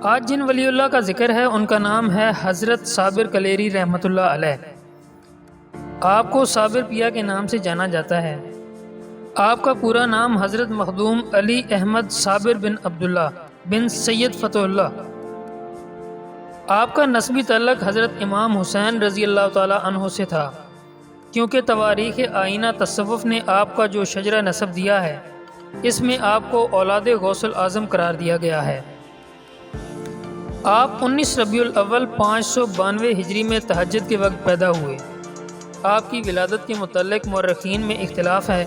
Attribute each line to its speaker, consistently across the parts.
Speaker 1: آج جن ولی اللہ کا ذکر ہے ان کا نام ہے حضرت صابر کلیری رحمۃ اللہ علیہ۔ آپ کو صابر پیا کے نام سے جانا جاتا ہے۔ آپ کا پورا نام حضرت مخدوم علی احمد صابر بن عبداللہ بن سید فتح اللہ۔ آپ کا نسبی تعلق حضرت امام حسین رضی اللہ تعالی عنہ سے تھا، کیونکہ تواریخ آئینہ تصوف نے آپ کا جو شجرہ نسب دیا ہے اس میں آپ کو اولاد غوث الاعظم قرار دیا گیا ہے۔ آپ 19 ربیع الاول 592 ہجری میں تہجد کے وقت پیدا ہوئے۔ آپ کی ولادت کے متعلق مورخین میں اختلاف ہے۔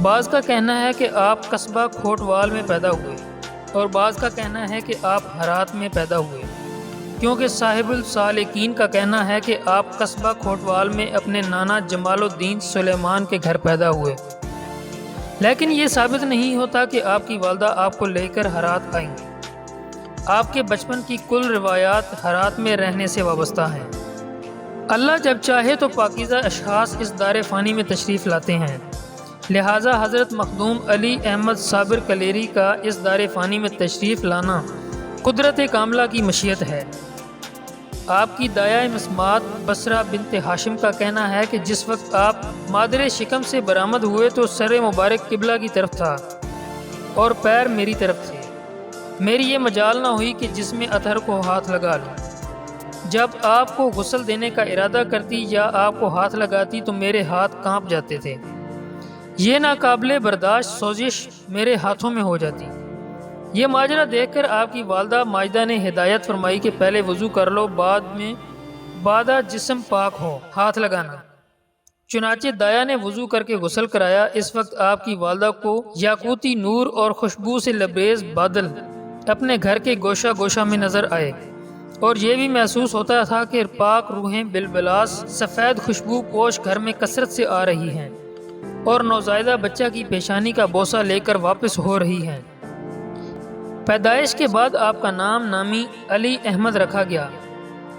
Speaker 1: بعض کا کہنا ہے کہ آپ قصبہ کھوٹوال میں پیدا ہوئے اور بعض کا کہنا ہے کہ آپ ہرات میں پیدا ہوئے، کیونکہ صاحب السالکین کا کہنا ہے کہ آپ قصبہ کھوٹوال میں اپنے نانا جمال الدین سلیمان کے گھر پیدا ہوئے، لیکن یہ ثابت نہیں ہوتا کہ آپ کی والدہ آپ کو لے کر ہرات آئیں۔ آپ کے بچپن کی کل روایات ہرات میں رہنے سے وابستہ ہیں۔ اللہ جب چاہے تو پاکیزہ اشخاص اس دار فانی میں تشریف لاتے ہیں، لہٰذا حضرت مخدوم علی احمد صابر کلیری کا اس دار فانی میں تشریف لانا قدرت کاملہ کی مشیت ہے۔ آپ کی دایہ مسمات بصرہ بنت ہاشم کا کہنا ہے کہ جس وقت آپ مادر شکم سے برآمد ہوئے تو سر مبارک قبلہ کی طرف تھا اور پیر میری طرف تھے۔ میری یہ مجال نہ ہوئی کہ جس میں اطہر کو ہاتھ لگا لوں۔ جب آپ کو غسل دینے کا ارادہ کرتی یا آپ کو ہاتھ لگاتی تو میرے ہاتھ کانپ جاتے تھے۔ یہ ناقابل برداشت سوزش میرے ہاتھوں میں ہو جاتی۔ یہ ماجرا دیکھ کر آپ کی والدہ ماجدہ نے ہدایت فرمائی کہ پہلے وضو کر لو، بعد جسم پاک ہو ہاتھ لگانا۔ چنانچہ دایا نے وضو کر کے غسل کرایا۔ اس وقت آپ کی والدہ کو یاقوتی نور اور خوشبو سے لبریز بادل اپنے گھر کے گوشہ گوشہ میں نظر آئے، اور یہ بھی محسوس ہوتا تھا کہ پاک روحیں بالبلاس سفید خوشبو پوش گھر میں کثرت سے آ رہی ہیں اور نوزائیدہ بچہ کی پیشانی کا بوسہ لے کر واپس ہو رہی ہیں۔ پیدائش کے بعد آپ کا نام نامی علی احمد رکھا گیا،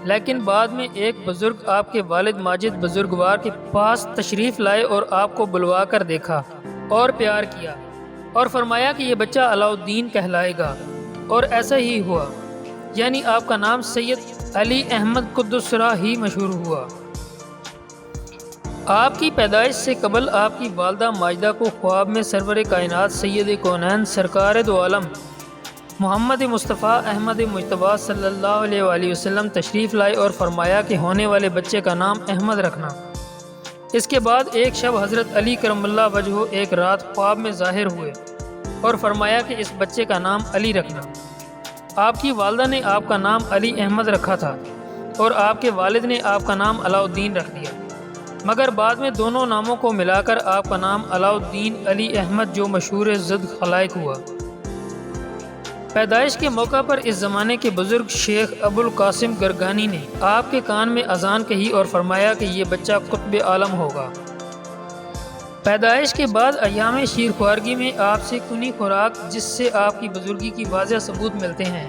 Speaker 1: لیکن بعد میں ایک بزرگ آپ کے والد ماجد بزرگوار کے پاس تشریف لائے اور آپ کو بلوا کر دیکھا اور پیار کیا اور فرمایا کہ یہ بچہ علاؤالدین کہلائے گا، اور ایسا ہی ہوا، یعنی آپ کا نام سید علی احمد قدس سرہ ہی مشہور ہوا۔ آپ کی پیدائش سے قبل آپ کی والدہ ماجدہ کو خواب میں سرور کائنات سید کونین سرکار دو عالم محمد مصطفیٰ احمد مجتبیٰ صلی اللہ علیہ وآلہ وسلم تشریف لائے اور فرمایا کہ ہونے والے بچے کا نام احمد رکھنا۔ اس کے بعد ایک شب حضرت علی کرم اللہ وجہہ ایک رات خواب میں ظاہر ہوئے اور فرمایا کہ اس بچے کا نام علی رکھنا۔ آپ کی والدہ نے آپ کا نام علی احمد رکھا تھا اور آپ کے والد نے آپ کا نام علاؤالدین رکھ دیا، مگر بعد میں دونوں ناموں کو ملا کر آپ کا نام علاؤالدین علی احمد جو مشہور زد خلائق ہوا۔ پیدائش کے موقع پر اس زمانے کے بزرگ شیخ ابو القاسم گرگانی نے آپ کے کان میں اذان کہی اور فرمایا کہ یہ بچہ قطب عالم ہوگا۔ پیدائش کے بعد ایام شیر خوارگی میں آپ سے کنی خوراک جس سے آپ کی بزرگی کی واضح ثبوت ملتے ہیں۔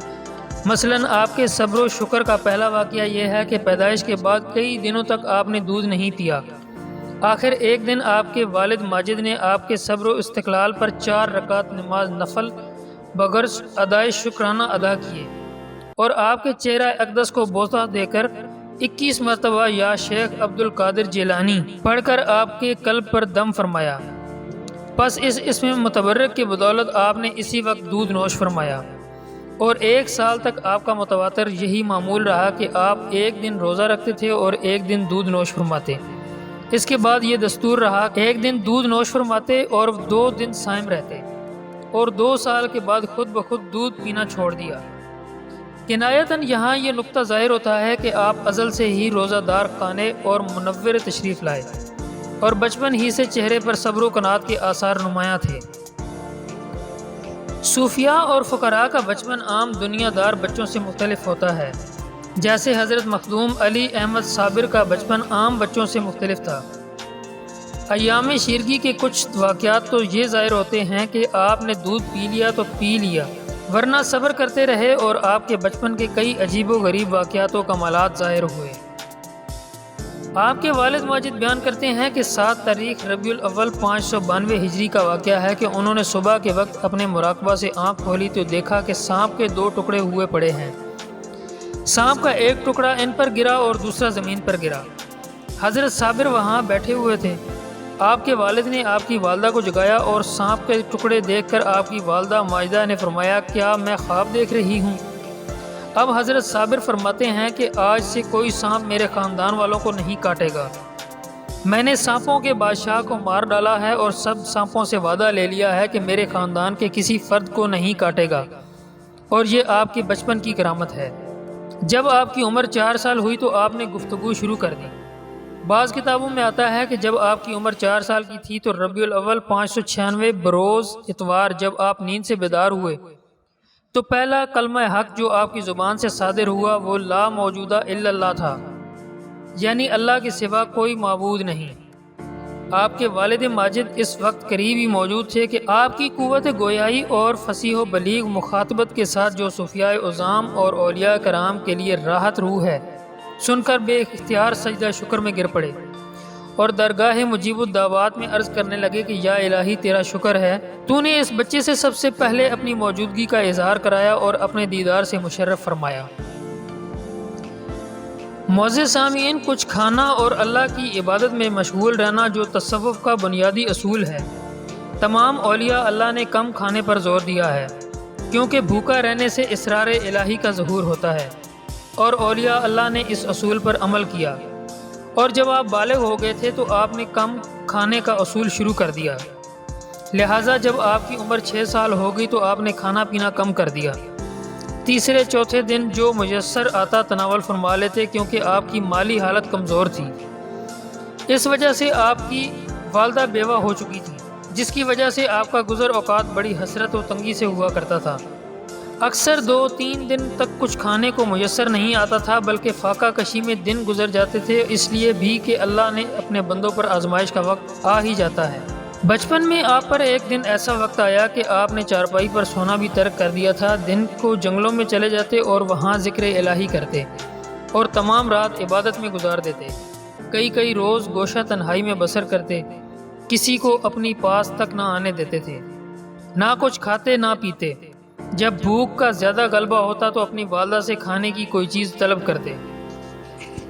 Speaker 1: مثلاً آپ کے صبر و شکر کا پہلا واقعہ یہ ہے کہ پیدائش کے بعد کئی دنوں تک آپ نے دودھ نہیں پیا۔ آخر ایک دن آپ کے والد ماجد نے آپ کے صبر و استقلال پر 4 رکعت نماز نفل بغرض ادائے شکرانہ ادا کیے اور آپ کے چہرہ اقدس کو بوسہ دے کر 21 مرتبہ یا شیخ عبد القادر جیلانی پڑھ کر آپ کے قلب پر دم فرمایا۔ پس اس اسم متبرک کی بدولت آپ نے اسی وقت دودھ نوش فرمایا، اور 1 سال تک آپ کا متواتر یہی معمول رہا کہ آپ ایک دن روزہ رکھتے تھے اور ایک دن دودھ نوش فرماتے۔ اس کے بعد یہ دستور رہا ایک دن دودھ نوش فرماتے اور 2 دن صائم رہتے، اور 2 سال کے بعد خود بخود دودھ پینا چھوڑ دیا۔ کنایتاً یہاں یہ نقطہ ظاہر ہوتا ہے کہ آپ ازل سے ہی روزہ دار قانے اور منور تشریف لائے اور بچپن ہی سے چہرے پر صبر و قناعت کے آثار نمایاں تھے۔ صوفیاء اور فقراء کا بچپن عام دنیا دار بچوں سے مختلف ہوتا ہے، جیسے حضرت مخدوم علی احمد صابر کا بچپن عام بچوں سے مختلف تھا۔ ایام شیرگی کے کچھ واقعات تو یہ ظاہر ہوتے ہیں کہ آپ نے دودھ پی لیا تو پی لیا، ورنہ صبر کرتے رہے، اور آپ کے بچپن کے کئی عجیب و غریب واقعات و کمالات ظاہر ہوئے۔ آپ کے والد ماجد بیان کرتے ہیں کہ 7 تاریخ ربیع الاول 592 ہجری کا واقعہ ہے کہ انہوں نے صبح کے وقت اپنے مراقبہ سے آنکھ کھولی تو دیکھا کہ سانپ کے 2 ٹکڑے ہوئے پڑے ہیں۔ سانپ کا ایک ٹکڑا ان پر گرا اور دوسرا زمین پر گرا۔ حضرت صابر وہاں بیٹھے ہوئے تھے۔ آپ کے والد نے آپ کی والدہ کو جگایا اور سانپ کے ٹکڑے دیکھ کر آپ کی والدہ ماجدہ نے فرمایا، کیا میں خواب دیکھ رہی ہوں؟ اب حضرت صابر فرماتے ہیں کہ آج سے کوئی سانپ میرے خاندان والوں کو نہیں کاٹے گا۔ میں نے سانپوں کے بادشاہ کو مار ڈالا ہے اور سب سانپوں سے وعدہ لے لیا ہے کہ میرے خاندان کے کسی فرد کو نہیں کاٹے گا، اور یہ آپ کے بچپن کی کرامت ہے۔ جب آپ کی عمر 4 سال ہوئی تو آپ نے گفتگو شروع کر دی۔ بعض کتابوں میں آتا ہے کہ جب آپ کی عمر 4 سال کی تھی تو ربیع الاول 596 بروز اتوار جب آپ نیند سے بیدار ہوئے تو پہلا کلمہ حق جو آپ کی زبان سے صادر ہوا وہ لا موجودہ الا اللہ تھا، یعنی اللہ کے سوا کوئی معبود نہیں۔ آپ کے والد ماجد اس وقت قریب ہی موجود تھے کہ آپ کی قوت گویائی اور فصیح و بلیغ مخاطبت کے ساتھ جو صوفیاء عظام اور اولیاء کرام کے لیے راحت روح ہے، سن کر بے اختیار سجدہ شکر میں گر پڑے اور درگاہ مجیب الدعوات میں عرض کرنے لگے کہ یا الہی تیرا شکر ہے، تو نے اس بچے سے سب سے پہلے اپنی موجودگی کا اظہار کرایا اور اپنے دیدار سے مشرف فرمایا۔ معزز سامعین، کچھ کھانا اور اللہ کی عبادت میں مشغول رہنا جو تصوف کا بنیادی اصول ہے، تمام اولیاء اللہ نے کم کھانے پر زور دیا ہے، کیونکہ بھوکا رہنے سے اسرار الہی کا ظہور ہوتا ہے، اور اولیاء اللہ نے اس اصول پر عمل کیا، اور جب آپ بالغ ہو گئے تھے تو آپ نے کم کھانے کا اصول شروع کر دیا۔ لہٰذا جب آپ کی عمر 6 سال ہو گئی تو آپ نے کھانا پینا کم کر دیا۔ تیسرے چوتھے دن جو میسر آتا تناول فرما لیتے، کیونکہ آپ کی مالی حالت کمزور تھی۔ اس وجہ سے آپ کی والدہ بیوہ ہو چکی تھی، جس کی وجہ سے آپ کا گزر اوقات بڑی حسرت و تنگی سے ہوا کرتا تھا۔ اکثر 2-3 دن تک کچھ کھانے کو میسر نہیں آتا تھا، بلکہ فاقہ کشی میں دن گزر جاتے تھے، اس لیے بھی کہ اللہ نے اپنے بندوں پر آزمائش کا وقت آ ہی جاتا ہے۔ بچپن میں آپ پر ایک دن ایسا وقت آیا کہ آپ نے چارپائی پر سونا بھی ترک کر دیا تھا، دن کو جنگلوں میں چلے جاتے اور وہاں ذکر الہی کرتے اور تمام رات عبادت میں گزار دیتے۔ کئی روز گوشہ تنہائی میں بسر کرتے، کسی کو اپنی پاس تک نہ آنے دیتے تھے، نہ کچھ کھاتے نہ پیتے۔ جب بھوک کا زیادہ غلبہ ہوتا تو اپنی والدہ سے کھانے کی کوئی چیز طلب کرتے۔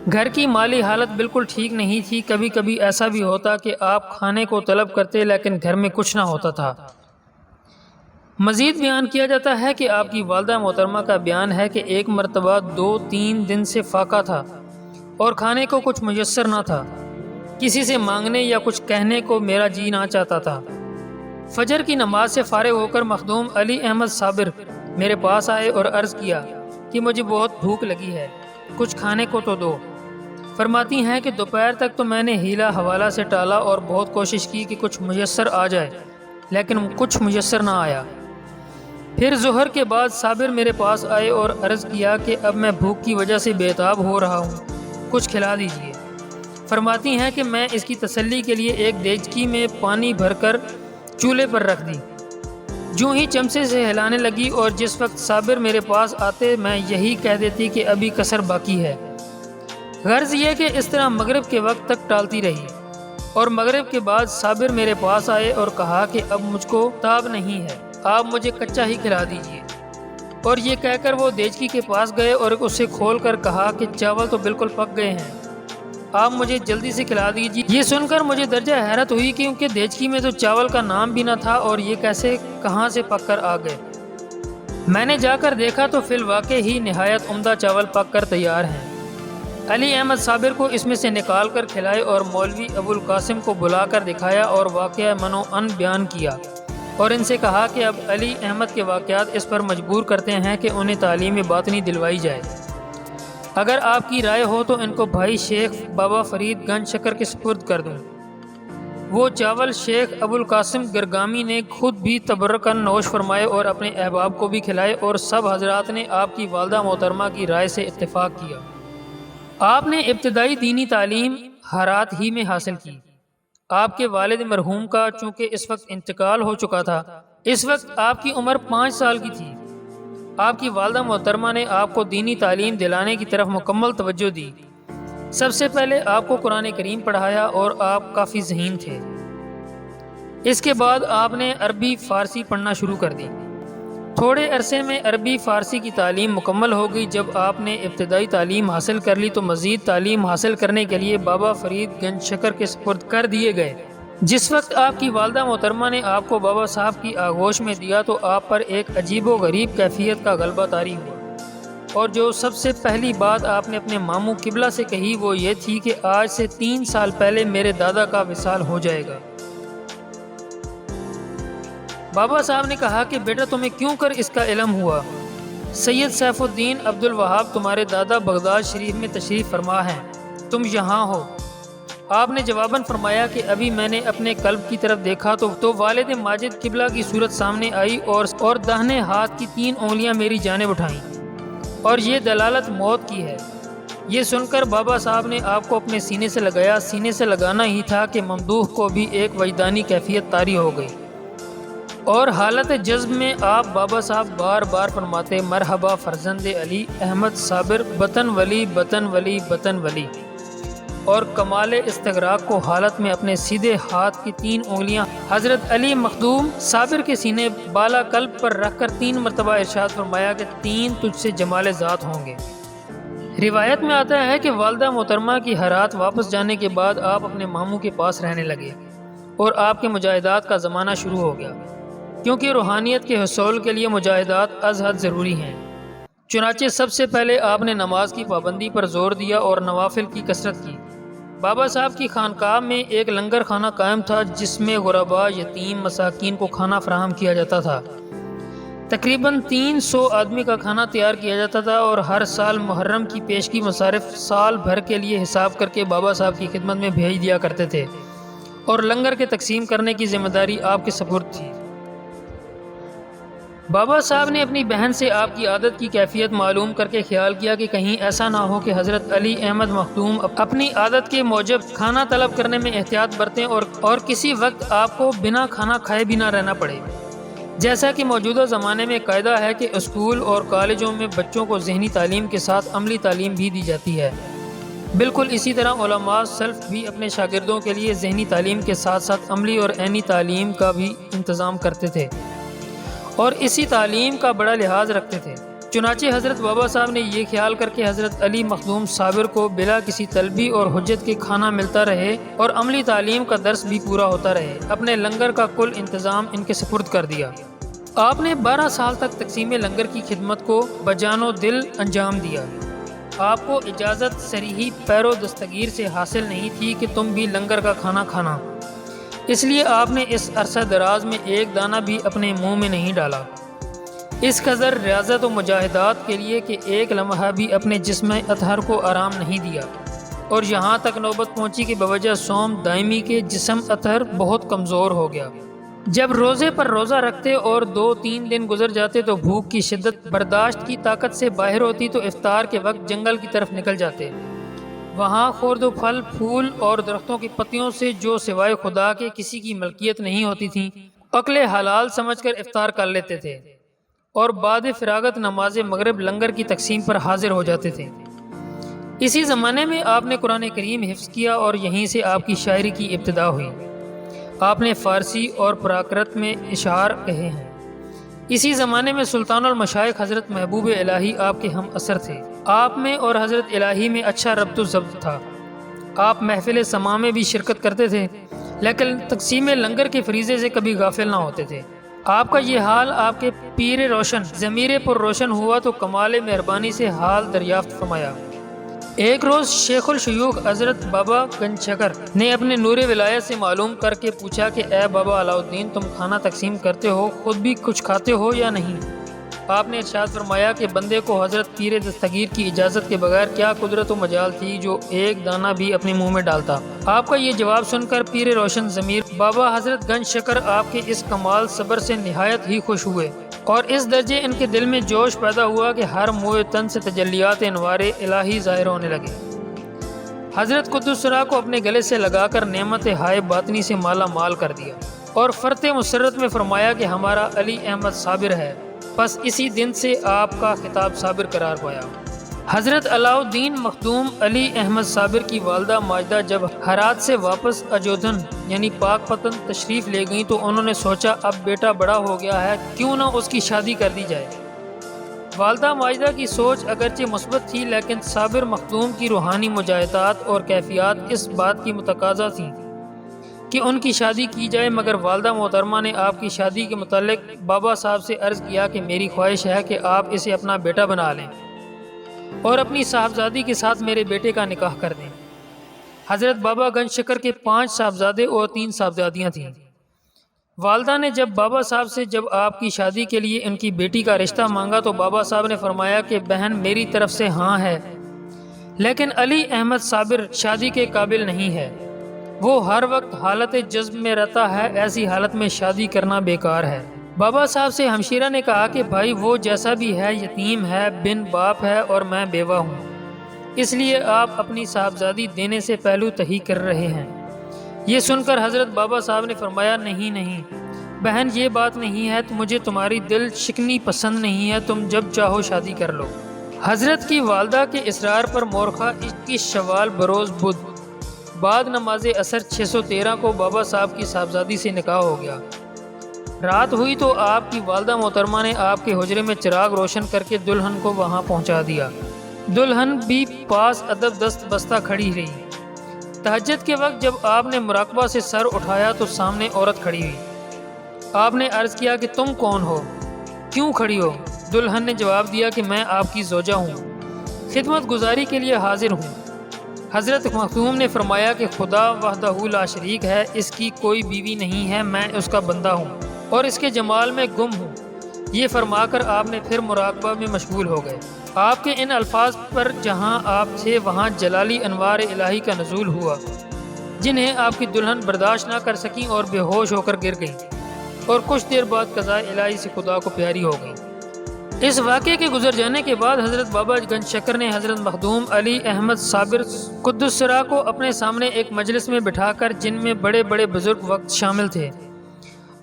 Speaker 1: گھر کی مالی حالت بالکل ٹھیک نہیں تھی، کبھی کبھی ایسا بھی ہوتا کہ آپ کھانے کو طلب کرتے لیکن گھر میں کچھ نہ ہوتا تھا۔ مزید بیان کیا جاتا ہے کہ آپ کی والدہ محترمہ کا بیان ہے کہ ایک مرتبہ 2-3 دن سے فاقہ تھا اور کھانے کو کچھ میسر نہ تھا، کسی سے مانگنے یا کچھ کہنے کو میرا جی نہ چاہتا تھا۔ فجر کی نماز سے فارغ ہو کر مخدوم علی احمد صابر میرے پاس آئے اور عرض کیا کہ مجھے بہت بھوک لگی ہے، کچھ کھانے کو تو دو۔ فرماتی ہیں کہ دوپہر تک تو میں نے ہیلا حوالہ سے ٹالا اور بہت کوشش کی کہ کچھ میسر آ جائے، لیکن کچھ میسر نہ آیا۔ پھر ظہر کے بعد صابر میرے پاس آئے اور عرض کیا کہ اب میں بھوک کی وجہ سے بے تاب ہو رہا ہوں، کچھ کھلا دیجیے۔ فرماتی ہیں کہ میں اس کی تسلی کے لیے ایک دیگچی میں پانی بھر کر چولہے پر رکھ دی، جو ہی چمچے سے ہلانے لگی، اور جس وقت صابر میرے پاس آتے میں یہی کہہ دیتی کہ ابھی کسر باقی ہے۔ غرض یہ کہ اس طرح مغرب کے وقت تک ٹالتی رہی، اور مغرب کے بعد صابر میرے پاس آئے اور کہا کہ اب مجھ کو تاب نہیں ہے، آپ مجھے کچا ہی کھلا دیجیے۔ اور یہ کہہ کر وہ دیگچی کے پاس گئے اور اسے کھول کر کہا کہ چاول تو بالکل پک گئے ہیں، آپ مجھے جلدی سے کھلا دیجیے۔ یہ سن کر مجھے درجہ حیرت ہوئی، کیونکہ دیگچی میں تو چاول کا نام بھی نہ تھا، اور یہ کیسے کہاں سے پک کر آ گئے۔ میں نے جا کر دیکھا تو فی الواقع ہی نہایت عمدہ چاول پک کر تیار ہیں۔ علی احمد صابر کو اس میں سے نکال کر کھلائے اور مولوی ابو القاسم کو بلا کر دکھایا اور واقعہ منو ان بیان کیا، اور ان سے کہا کہ اب علی احمد کے واقعات اس پر مجبور کرتے ہیں کہ انہیں تعلیم باطنی دلوائی جائے۔ اگر آپ کی رائے ہو تو ان کو بھائی شیخ بابا فرید گنج شکر کے سپرد کر دوں۔ وہ چاول شیخ ابو القاسم گرگامی نے خود بھی تبرکن نوش فرمائے اور اپنے احباب کو بھی کھلائے، اور سب حضرات نے آپ کی والدہ محترمہ کی رائے سے اتفاق کیا۔ آپ نے ابتدائی دینی تعلیم ہرات ہی میں حاصل کی۔ آپ کے والد مرحوم کا چونکہ اس وقت انتقال ہو چکا تھا، اس وقت آپ کی عمر 5 سال کی تھی۔ آپ کی والدہ محترمہ نے آپ کو دینی تعلیم دلانے کی طرف مکمل توجہ دی۔ سب سے پہلے آپ کو قرآن کریم پڑھایا اور آپ کافی ذہین تھے۔ اس کے بعد آپ نے عربی فارسی پڑھنا شروع کر دی۔ تھوڑے عرصے میں عربی فارسی کی تعلیم مکمل ہو گئی۔ جب آپ نے ابتدائی تعلیم حاصل کر لی تو مزید تعلیم حاصل کرنے کے لیے بابا فرید گنج شکر کے سپرد کر دیے گئے۔ جس وقت آپ کی والدہ محترمہ نے آپ کو بابا صاحب کی آغوش میں دیا تو آپ پر ایک عجیب و غریب کیفیت کا غلبہ طاری ہوا، اور جو سب سے پہلی بات آپ نے اپنے ماموں قبلہ سے کہی وہ یہ تھی کہ آج سے 3 سال پہلے میرے دادا کا وصال ہو جائے گا۔ بابا صاحب نے کہا کہ بیٹا تمہیں کیوں کر اس کا علم ہوا؟ سید سیف الدین عبد الوہاب تمہارے دادا بغداد شریف میں تشریف فرما ہیں، تم یہاں ہو۔ آپ نے جواباً فرمایا کہ ابھی میں نے اپنے قلب کی طرف دیکھا تو والد ماجد قبلہ کی صورت سامنے آئی اور داہنے ہاتھ کی 3 انگلیاں میری جانب اٹھائیں، اور یہ دلالت موت کی ہے۔ یہ سن کر بابا صاحب نے آپ کو اپنے سینے سے لگایا۔ سینے سے لگانا ہی تھا کہ ممدوح کو بھی ایک وجدانی کیفیت طاری ہو گئی، اور حالت جذب میں آپ بابا صاحب بار بار فرماتے مرحبا فرزند علی احمد صابر بطن ولی بطن ولی بطن ولی، اور کمال استغراق کو حالت میں اپنے سیدھے ہاتھ کی 3 انگلیاں حضرت علی مخدوم صابر کے سینے بالا قلب پر رکھ کر 3 مرتبہ ارشاد فرمایا کہ 3 تجھ سے جمال ذات ہوں گے۔ روایت میں آتا ہے کہ والدہ محترمہ کی ہرات واپس جانے کے بعد آپ اپنے ماموں کے پاس رہنے لگے، اور آپ کے مجاہدات کا زمانہ شروع ہو گیا، کیونکہ روحانیت کے حصول کے لیے مجاہدات از حد ضروری ہیں۔ چنانچہ سب سے پہلے آپ نے نماز کی پابندی پر زور دیا اور نوافل کی کثرت کی۔ بابا صاحب کی خانقاہ میں ایک لنگر خانہ قائم تھا جس میں غرباء، یتیم، مساکین کو کھانا فراہم کیا جاتا تھا۔ تقریباً 300 آدمی کا کھانا تیار کیا جاتا تھا، اور ہر سال محرم کی پیشگی مصارف سال بھر کے لیے حساب کر کے بابا صاحب کی خدمت میں بھیج دیا کرتے تھے، اور لنگر کے تقسیم کرنے کی ذمہ داری آپ کے سپرد تھی۔ بابا صاحب نے اپنی بہن سے آپ کی عادت کی کیفیت معلوم کر کے خیال کیا کہ کہیں ایسا نہ ہو کہ حضرت علی احمد مخدوم اپنی عادت کے موجب کھانا طلب کرنے میں احتیاط برتیں اور کسی وقت آپ کو بنا کھانا کھائے بھی نہ رہنا پڑے، جیسا کہ موجودہ زمانے میں قاعدہ ہے کہ اسکول اور کالجوں میں بچوں کو ذہنی تعلیم کے ساتھ عملی تعلیم بھی دی جاتی ہے۔ بالکل اسی طرح علماء سلف بھی اپنے شاگردوں کے لیے ذہنی تعلیم کے ساتھ ساتھ عملی اور عینی تعلیم کا بھی انتظام کرتے تھے، اور اسی تعلیم کا بڑا لحاظ رکھتے تھے۔ چنانچہ حضرت بابا صاحب نے یہ خیال کر کے حضرت علی مخدوم صابر کو بلا کسی طلبی اور حجت کے کھانا ملتا رہے اور عملی تعلیم کا درس بھی پورا ہوتا رہے، اپنے لنگر کا کل انتظام ان کے سپرد کر دیا۔ آپ نے 12 سال تک تقسیم لنگر کی خدمت کو بجان و دل انجام دیا۔ آپ کو اجازت صریحی پیر و دستگیر سے حاصل نہیں تھی کہ تم بھی لنگر کا کھانا کھانا، اس لیے آپ نے اس عرصہ دراز میں ایک دانہ بھی اپنے منہ میں نہیں ڈالا، اس قدر ریاضت و مجاہدات کے لیے کہ ایک لمحہ بھی اپنے جسم اطہر کو آرام نہیں دیا، اور یہاں تک نوبت پہنچی کہ بوجہ صوم دائمی کے جسم اطہر بہت کمزور ہو گیا۔ جب روزے پر روزہ رکھتے اور 2-3 دن گزر جاتے تو بھوک کی شدت برداشت کی طاقت سے باہر ہوتی تو افطار کے وقت جنگل کی طرف نکل جاتے۔ وہاں خورد و پھل، پھول اور درختوں کی پتیوں سے جو سوائے خدا کے کسی کی ملکیت نہیں ہوتی تھیں اکل حلال سمجھ کر افطار کر لیتے تھے، اور بعد فراغت نماز مغرب لنگر کی تقسیم پر حاضر ہو جاتے تھے۔ اسی زمانے میں آپ نے قرآن کریم حفظ کیا اور یہیں سے آپ کی شاعری کی ابتدا ہوئی۔ آپ نے فارسی اور پراکرت میں اشعار کہے ہیں۔ اسی زمانے میں سلطان المشائخ حضرت محبوب الہی آپ کے ہم اثر تھے۔ آپ میں اور حضرت الہی میں اچھا ربط و ضبط تھا۔ آپ محفل سما میں بھی شرکت کرتے تھے، لیکن تقسیم لنگر کے فریضے سے کبھی غافل نہ ہوتے تھے۔ آپ کا یہ حال آپ کے پیر روشن ضمیر پر روشن ہوا تو کمال مہربانی سے حال دریافت فرمایا۔ ایک روز شیخ الشیوخ حضرت بابا گنج شکر نے اپنے نور ولایت سے معلوم کر کے پوچھا کہ اے بابا علاء الدین، تم کھانا تقسیم کرتے ہو، خود بھی کچھ کھاتے ہو یا نہیں؟ آپ نے ارشاد فرمایا کہ بندے کو حضرت پیر دستگیر کی اجازت کے بغیر کیا قدرت و مجال تھی جو ایک دانہ بھی اپنے منہ میں ڈالتا۔ آپ کا یہ جواب سن کر پیر روشن ضمیر بابا حضرت گنج شکر آپ کے اس کمال صبر سے نہایت ہی خوش ہوئے، اور اس درجے ان کے دل میں جوش پیدا ہوا کہ ہر موئے تن سے تجلیات انوار الہی ظاہر ہونے لگے۔ حضرت قدس سرا کو اپنے گلے سے لگا کر نعمت ہائے باطنی سے مالا مال کر دیا، اور فرت مسرت میں فرمایا کہ ہمارا علی احمد صابر ہے۔ بس اسی دن سے آپ کا خطاب صابر قرار پایا۔ حضرت علاء الدین مخدوم علی احمد صابر کی والدہ ماجدہ جب ہرات سے واپس اجودھن یعنی پاک پتن تشریف لے گئیں تو انہوں نے سوچا اب بیٹا بڑا ہو گیا ہے، کیوں نہ اس کی شادی کر دی جائے۔ والدہ ماجدہ کی سوچ اگرچہ مثبت تھی، لیکن صابر مخدوم کی روحانی مجاہدات اور کیفیات اس بات کی متقاضا تھیں کہ ان کی شادی کی جائے، مگر والدہ محترمہ نے آپ کی شادی کے متعلق بابا صاحب سے عرض کیا کہ میری خواہش ہے کہ آپ اسے اپنا بیٹا بنا لیں اور اپنی صاحبزادی کے ساتھ میرے بیٹے کا نکاح کر دیں۔ حضرت بابا گنج شکر کے 5 صاحبزادے اور 3 صاحبزادیاں تھیں۔ والدہ نے جب بابا صاحب سے جب آپ کی شادی کے لیے ان کی بیٹی کا رشتہ مانگا تو بابا صاحب نے فرمایا کہ بہن میری طرف سے ہاں ہے، لیکن علی احمد صابر شادی کے قابل نہیں ہے، وہ ہر وقت حالت جذب میں رہتا ہے، ایسی حالت میں شادی کرنا بیکار ہے۔ بابا صاحب سے ہمشیرہ نے کہا کہ بھائی وہ جیسا بھی ہے یتیم ہے، بن باپ ہے اور میں بیوہ ہوں، اس لیے آپ اپنی صاحبزادی دینے سے پہلو تہی کر رہے ہیں۔ یہ سن کر حضرت بابا صاحب نے فرمایا نہیں بہن، یہ بات نہیں ہے، مجھے تمہاری دل شکنی پسند نہیں ہے، تم جب چاہو شادی کر لو۔ حضرت کی والدہ کے اصرار پر مورخہ 21 شوال بروز بدھ بعد نماز عصر 613 کو بابا صاحب کی صاحبزادی سے نکاح ہو گیا۔ رات ہوئی تو آپ کی والدہ محترمہ نے آپ کے حجرے میں چراغ روشن کر کے دلہن کو وہاں پہنچا دیا۔ دلہن بھی پاس ادب دست بستہ کھڑی رہی۔ تہجد کے وقت جب آپ نے مراقبہ سے سر اٹھایا تو سامنے عورت کھڑی ہوئی۔ آپ نے عرض کیا کہ تم کون ہو، کیوں کھڑی ہو؟ دلہن نے جواب دیا کہ میں آپ کی زوجہ ہوں، خدمت گزاری کے لیے حاضر ہوں۔ حضرت مخدوم نے فرمایا کہ خدا وحدہ لا شریک ہے، اس کی کوئی بیوی نہیں ہے، میں اس کا بندہ ہوں اور اس کے جمال میں گم ہوں۔ یہ فرما کر آپ نے پھر مراقبہ میں مشغول ہو گئے۔ آپ کے ان الفاظ پر جہاں آپ تھے وہاں جلالی انوار الہی کا نزول ہوا، جنہیں آپ کی دلہن برداشت نہ کر سکیں اور بے ہوش ہو کر گر گئیں اور کچھ دیر بعد قضاء الہی سے خدا کو پیاری ہو گئیں۔ اس واقعے کے گزر جانے کے بعد حضرت بابا گنج شکر نے حضرت مخدوم علی احمد صابر قدس سرا کو اپنے سامنے ایک مجلس میں بٹھا کر، جن میں بڑے بڑے بزرگ وقت شامل تھے،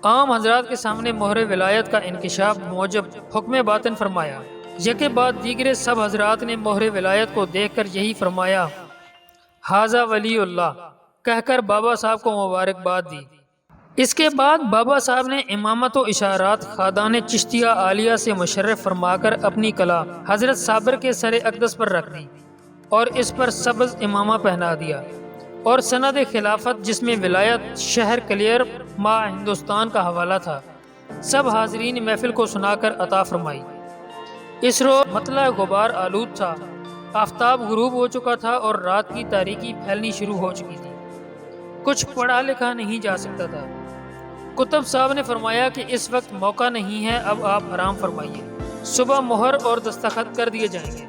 Speaker 1: عام حضرات کے سامنے مہر ولایت کا انکشاف موجب حکم باطن فرمایا۔ یکے بعد دیگرے سب حضرات نے مہر ولایت کو دیکھ کر یہی فرمایا، ھذا ولی اللہ کہہ کر بابا صاحب کو مبارکباد دی۔ اس کے بعد بابا صاحب نے امامت و اشارات خادان چشتیہ عالیہ سے مشرف فرما کر اپنی کلا حضرت صابر کے سر اقدس پر رکھ دی اور اس پر سبز امامہ پہنا دیا، اور سند خلافت جس میں ولایت شہر کلیر ما ہندوستان کا حوالہ تھا، سب حاضرین محفل کو سنا کر عطا فرمائی۔ اس روز مطلع غبار آلود تھا، آفتاب غروب ہو چکا تھا اور رات کی تاریکی پھیلنی شروع ہو چکی تھی، کچھ پڑھا لکھا نہیں جا سکتا تھا۔ کتب صاحب نے فرمایا کہ اس وقت موقع نہیں ہے، اب آپ آرام فرمائیے، صبح مہر اور دستخط کر دیے جائیں گے۔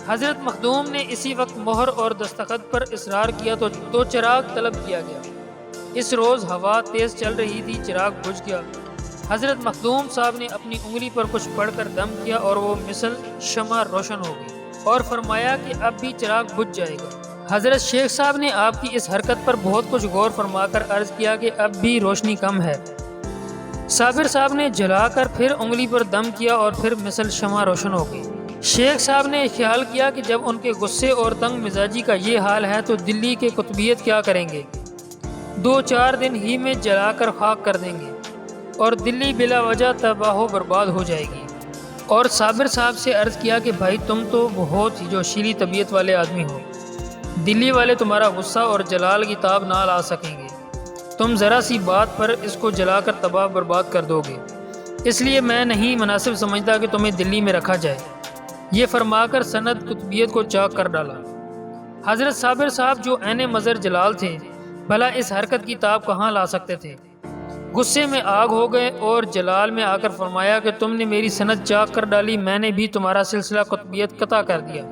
Speaker 1: حضرت مخدوم نے اسی وقت مہر اور دستخط پر اصرار کیا تو چراغ طلب کیا گیا۔ اس روز ہوا تیز چل رہی تھی، چراغ بجھ گیا۔ حضرت مخدوم صاحب نے اپنی انگلی پر کچھ پڑھ کر دم کیا اور وہ مثل شمع روشن ہو گئی اور فرمایا کہ اب بھی چراغ بجھ جائے گا۔ حضرت شیخ صاحب نے آپ کی اس حرکت پر بہت کچھ غور فرما کر عرض کیا کہ اب بھی روشنی کم ہے۔ صابر صاحب نے جلا کر پھر انگلی پر دم کیا اور پھر مثل شمع روشن ہو گئی۔ شیخ صاحب نے خیال کیا کہ جب ان کے غصے اور تنگ مزاجی کا یہ حال ہے تو دلی کے قطبیت کیا کریں گے، 2-4 دن ہی میں جلا کر خاک کر دیں گے اور دلی بلا وجہ تباہ و برباد ہو جائے گی۔ اور صابر صاحب سے عرض کیا کہ بھائی تم تو بہت ہی جوشیلی طبیعت والے آدمی ہو، دلی والے تمہارا غصہ اور جلال کی تاب نہ لا سکیں گے، تم ذرا سی بات پر اس کو جلا کر تباہ برباد کر دو گے، اس لیے میں نہیں مناسب سمجھتا کہ تمہیں دلی میں رکھا جائے۔ یہ فرما کر سند قطبیت کو چاک کر ڈالا۔ حضرت صابر صاحب جو عین مظہر جلال تھے، بھلا اس حرکت کی تاب کہاں لا سکتے تھے، غصے میں آگ ہو گئے اور جلال میں آ کر فرمایا کہ تم نے میری سند چاک کر ڈالی، میں نے بھی تمہارا سلسلہ قطبیت قطع کر دیا۔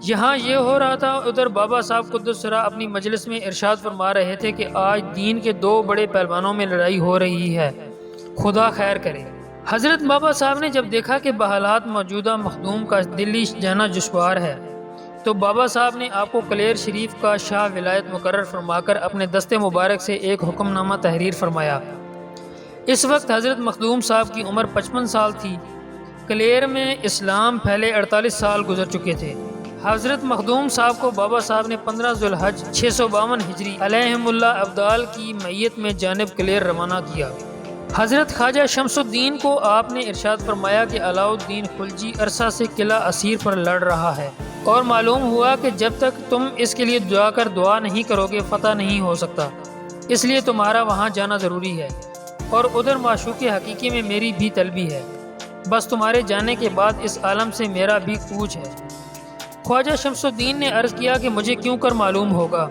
Speaker 1: یہاں یہ ہو رہا تھا، ادھر بابا صاحب قدس سرا اپنی مجلس میں ارشاد فرما رہے تھے کہ آج دین کے 2 بڑے پہلوانوں میں لڑائی ہو رہی ہے، خدا خیر کرے۔ حضرت بابا صاحب نے جب دیکھا کہ بحالات موجودہ مخدوم کا دلی جانا دشوار ہے تو بابا صاحب نے آپ کو کلیر شریف کا شاہ ولایت مقرر فرما کر اپنے دست مبارک سے ایک حکم نامہ تحریر فرمایا۔ اس وقت حضرت مخدوم صاحب کی عمر 55 سال تھی۔ کلیر میں اسلام پھیلے 48 سال گزر چکے تھے۔ حضرت مخدوم صاحب کو بابا صاحب نے 15 ذوالحج 652 ہجری علیہم اللہ ابدال کی میت میں جانب کلیر روانہ کیا۔ حضرت خواجہ شمس الدین کو آپ نے ارشاد فرمایا کہ علاؤ الدین خلجی عرصہ سے قلعہ اسیر پر لڑ رہا ہے، اور معلوم ہوا کہ جب تک تم اس کے لیے دعا نہیں کرو گے فتح نہیں ہو سکتا، اس لیے تمہارا وہاں جانا ضروری ہے، اور ادھر معشوق حقیقی میں میری بھی طلبی ہے، بس تمہارے جانے کے بعد اس عالم سے میرا بھی کوچ ہے۔ خواجہ شمس الدین نے عرض کیا کہ مجھے کیوں کر معلوم ہوگا؟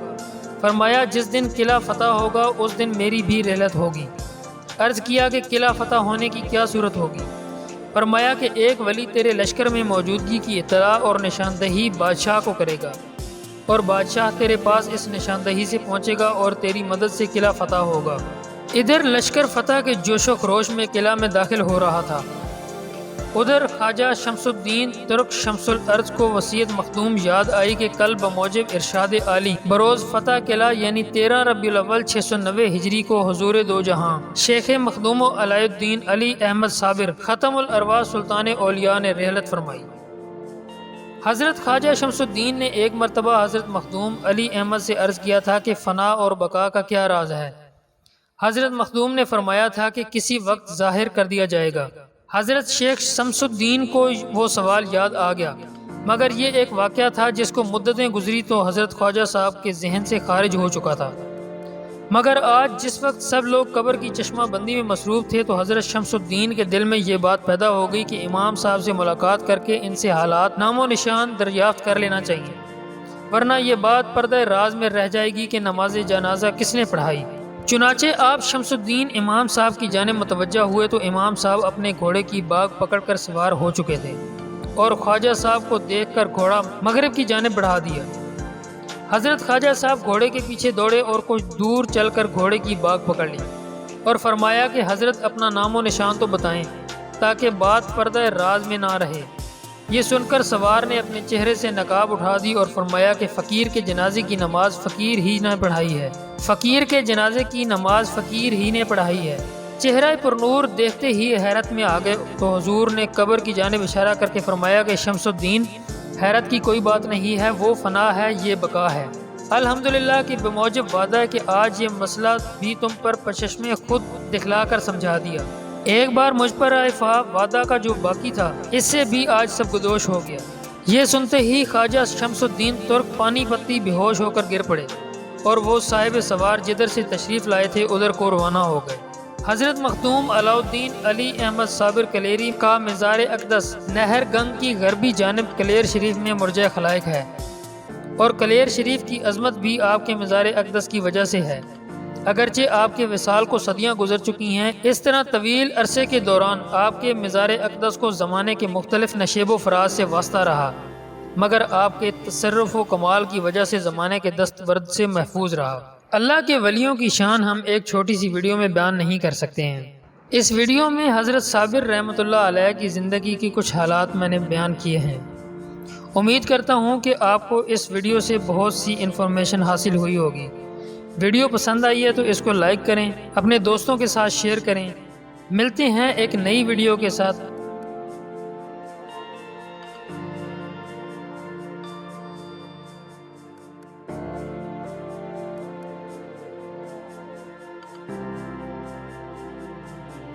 Speaker 1: فرمایا جس دن قلعہ فتح ہوگا اس دن میری بھی رحلت ہوگی۔ عرض کیا کہ قلعہ فتح ہونے کی کیا صورت ہوگی؟ فرمایا کہ ایک ولی تیرے لشکر میں موجودگی کی اطلاع اور نشاندہی بادشاہ کو کرے گا، اور بادشاہ تیرے پاس اس نشاندہی سے پہنچے گا اور تیری مدد سے قلعہ فتح ہوگا۔ ادھر لشکر فتح کے جوش و خروش میں قلعہ میں داخل ہو رہا تھا، ادھر خواجہ شمس الدین ترک شمس الارض کو وصیت مخدوم یاد آئی کہ کل بموجب ارشاد عالی بروز فتح قلعہ یعنی 13 ربیع الاول 690 ہجری کو حضور دو جہاں شیخ مخدوم و علاء الدین علی احمد صابر ختم الارواح سلطان اولیاء نے رحلت فرمائی۔ حضرت خواجہ شمس الدین نے ایک مرتبہ حضرت مخدوم علی احمد سے عرض کیا تھا کہ فنا اور بقا کا کیا راز ہے؟ حضرت مخدوم نے فرمایا تھا کہ کسی وقت ظاہر کر دیا جائے گا۔ حضرت شیخ شمس الدین کو وہ سوال یاد آ گیا، مگر یہ ایک واقعہ تھا جس کو مدتیں گزری تو حضرت خواجہ صاحب کے ذہن سے خارج ہو چکا تھا، مگر آج جس وقت سب لوگ قبر کی چشمہ بندی میں مصروف تھے تو حضرت شمس الدین کے دل میں یہ بات پیدا ہو گئی کہ امام صاحب سے ملاقات کر کے ان سے حالات نام و نشان دریافت کر لینا چاہیے، ورنہ یہ بات پردہ راز میں رہ جائے گی کہ نماز جنازہ کس نے پڑھائی۔ چنانچہ آپ شمس الدین امام صاحب کی جانب متوجہ ہوئے تو امام صاحب اپنے گھوڑے کی باگ پکڑ کر سوار ہو چکے تھے، اور خواجہ صاحب کو دیکھ کر گھوڑا مغرب کی جانب بڑھا دیا۔ حضرت خواجہ صاحب گھوڑے کے پیچھے دوڑے اور کچھ دور چل کر گھوڑے کی باگ پکڑ لی، اور فرمایا کہ حضرت اپنا نام و نشان تو بتائیں تاکہ بات پردہ راز میں نہ رہے۔ یہ سن کر سوار نے اپنے چہرے سے نقاب اٹھا دی اور فرمایا کہ فقیر کے جنازے کی نماز فقیر ہی نے پڑھائی ہے، فقیر کے جنازے کی نماز فقیر ہی نے پڑھائی ہے۔ چہرہ پرنور دیکھتے ہی حیرت میں آ گئے تو حضور نے قبر کی جانب اشارہ کر کے فرمایا کہ شمس الدین حیرت کی کوئی بات نہیں ہے، وہ فنا ہے، یہ بقا ہے۔ الحمدللہ کہ بموجب وعدہ ہے کہ آج یہ مسئلہ بھی تم پر پچشمے خود دکھلا کر سمجھا دیا۔ ایک بار مجھ پر آئے وعدہ کا جو باقی تھا اس سے بھی آج سب گدوش ہو گیا۔ یہ سنتے ہی خواجہ شمس الدین ترک پانی پتی بے ہوش ہو کر گر پڑے، اور وہ صاحب سوار جدھر سے تشریف لائے تھے ادھر کو روانہ ہو گئے۔ حضرت مخدوم علاء الدین علی احمد صابر کلیری کا مزار اقدس نہر گنگ کی غربی جانب کلیر شریف میں مرجع خلائق ہے، اور کلیر شریف کی عظمت بھی آپ کے مزار اقدس کی وجہ سے ہے، اگرچہ آپ کے وصال کو صدیاں گزر چکی ہیں۔ اس طرح طویل عرصے کے دوران آپ کے مزار اقدس کو زمانے کے مختلف نشیب و فراز سے واسطہ رہا، مگر آپ کے تصرف و کمال کی وجہ سے زمانے کے دستبرد سے محفوظ رہا۔ اللہ کے ولیوں کی شان ہم ایک چھوٹی سی ویڈیو میں بیان نہیں کر سکتے ہیں۔ اس ویڈیو میں حضرت صابر رحمۃ اللہ علیہ کی زندگی کی کچھ حالات میں نے بیان کیے ہیں۔ امید کرتا ہوں کہ آپ کو اس ویڈیو سے بہت سی انفارمیشن حاصل ہوئی ہوگی۔ ویڈیو پسند آئی ہے تو اس کو لائک کریں، اپنے دوستوں کے ساتھ شیئر کریں۔ ملتے ہیں ایک نئی ویڈیو کے ساتھ۔